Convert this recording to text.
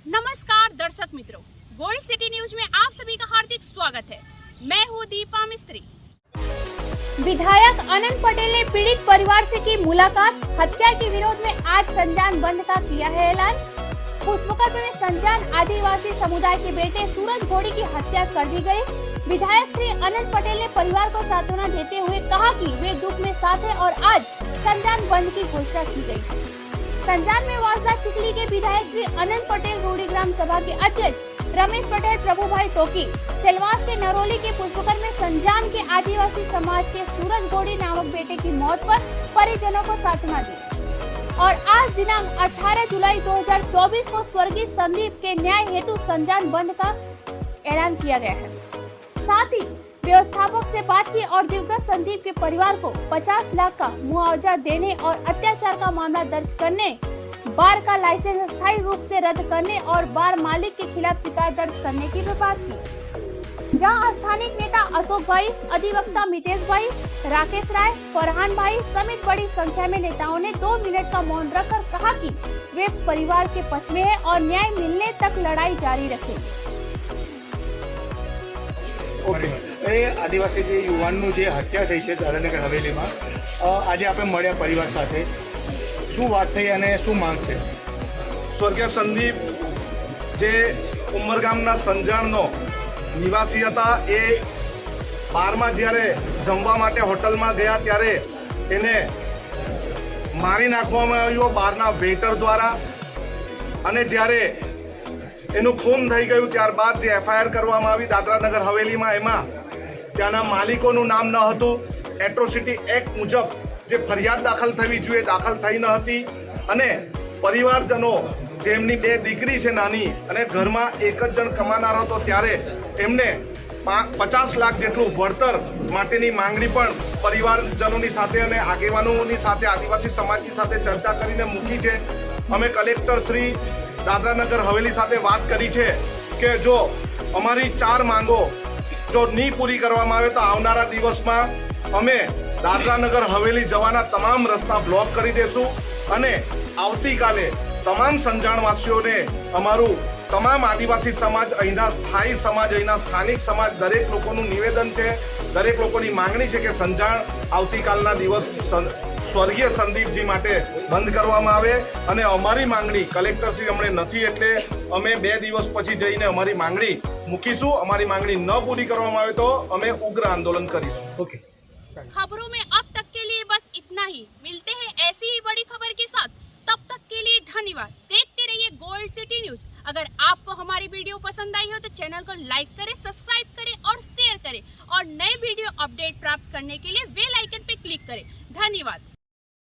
नमस्कार दर्शक मित्रों, गोल्ड सिटी न्यूज में आप सभी का हार्दिक स्वागत है। मैं हूं दीपा मिस्त्री। विधायक अनंत पटेल ने पीड़ित परिवार से की मुलाकात। हत्या के विरोध में आज संजान बंद का किया है ऐलान। पुष्पकर्म में संजान आदिवासी समुदाय के बेटे सूरज घोड़ी की हत्या कर दी गई। विधायक श्री अनंत पटेल ने परिवार को सांत्वना देते हुए कहा कि वे दुख में साथ हैं और आज संजान बंद की घोषणा की गई। संजान में वासदा चिखली के विधायक श्री अनंत पटेल रूढ़ी ग्राम सभा के अध्यक्ष रमेश पटेल, प्रभु भाई टोकी, सेलवास के नरोली के पुष्पकर्म में संजान के आदिवासी समाज के सूरज घोड़ी नामक बेटे की मौत पर परिजनों को सांत्वना दी और आज दिनांक 18 जुलाई 2024 को स्वर्गीय संदीप के न्याय हेतु संजान बंद का ऐलान किया गया है। साथ ही व्यवस्थापक से बात की और दिवंगत संदीप के परिवार को 50 लाख का मुआवजा देने और अत्याचार का मामला दर्ज करने, बार का लाइसेंस अस्थायी रूप से रद्द करने और बार मालिक के खिलाफ शिकायत दर्ज करने की भी बात की। जहां स्थानीय नेता अशोक भाई, अधिवक्ता मितेश भाई, राकेश राय, फरहान भाई समेत बड़ी संख्या में नेताओं ने 2 मिनट का मौन रखकर कहा कि वे परिवार के पक्ष में है और न्याय मिलने तक लड़ाई जारी रखेंगे। आदिवासी युवानનું જે હત્યા થઈ છે દાદરાનગર હવેલીમાં, આજે આપણે મળ્યા પરિવાર સાથે, શું વાત થઈ અને શું માંગ છે? સ્વર્ગીય સંદીપ જે ઉમરગામના સંજાણનો નિવાસી હતા, એ બારમાં જ્યારે જમવા માટે હોટલમાં ગયા ત્યારે એને મારી નાખવામાં આવ્યો બારના વેટર દ્વારા અને જ્યારે એનું ખૂન થઈ ગયું ત્યારબાદ જે એફઆઈઆર કરવામાં આવી દાદરાનગર હવેલીમાં, એમાં ત્યાંના માલિકોનું નામ ન હતું। એટ્રોસિટી એક્ટ મુજબ જે ફરિયાદ દાખલ થવી જોઈએ દાખલ થઈ ન હતી અને પરિવારજનો જેમની 2 દીકરી છે નાની અને ઘરમાં એક જ જણ કમાનાર હતો ત્યારે એમને 50 લાખ જેટલું વળતર માટેની માંગણી પણ પરિવારજનોની સાથે અને આગેવાનોની સાથે આદિવાસી સમાજની સાથે ચર્ચા કરીને મૂકી છે। અમે કલેક્ટર શ્રી દાદરાનગર હવેલી સાથે વાત કરી છે કે જો અમારી 4 માંગો જો નહીં પૂરી કરવામાં આવે તો આવનારા દિવસમાં અમે દાદરાનગર હવેલી જવાના તમામ રસ્તા બ્લોક કરી દેશું અને આવતીકાલે તમામ સંજાણવાસીઓને અમારું તમામ આદિવાસી સમાજ, અહીંના સ્થાયી સમાજ, અહીંના સ્થાનિક સમાજ, દરેક લોકોનું નિવેદન છે, દરેક લોકોની માંગણી છે કે સંજાણ આવતીકાલના દિવસ સ્વર્ગીય સંદીપજી માટે બંધ કરવામાં આવે અને અમારી માંગણી કલેક્ટરશ્રી હમણે નથી એટલે અમે 2 દિવસ પછી જઈને અમારી માંગણી મૂકીશું। અમારી માંગણી ન પૂરી કરવામાં આવે तो અમે ઉગ્ર આંદોलन કરીશું। ઓકે, खबरों में अब तक के लिए बस इतना ही। मिलते हैं ऐसी ही बड़ी खबर के साथ, तब तक के लिए धन्यवाद। देखते रहिए गोल्ड सिटी न्यूज। अगर आपको हमारी वीडियो पसंद आई हो तो चैनल को लाइक करें, सब्सक्राइब करें और शेयर करें और नए वीडियो अपडेट प्राप्त करने के लिए बेल आइकन पे क्लिक करें। धन्यवाद।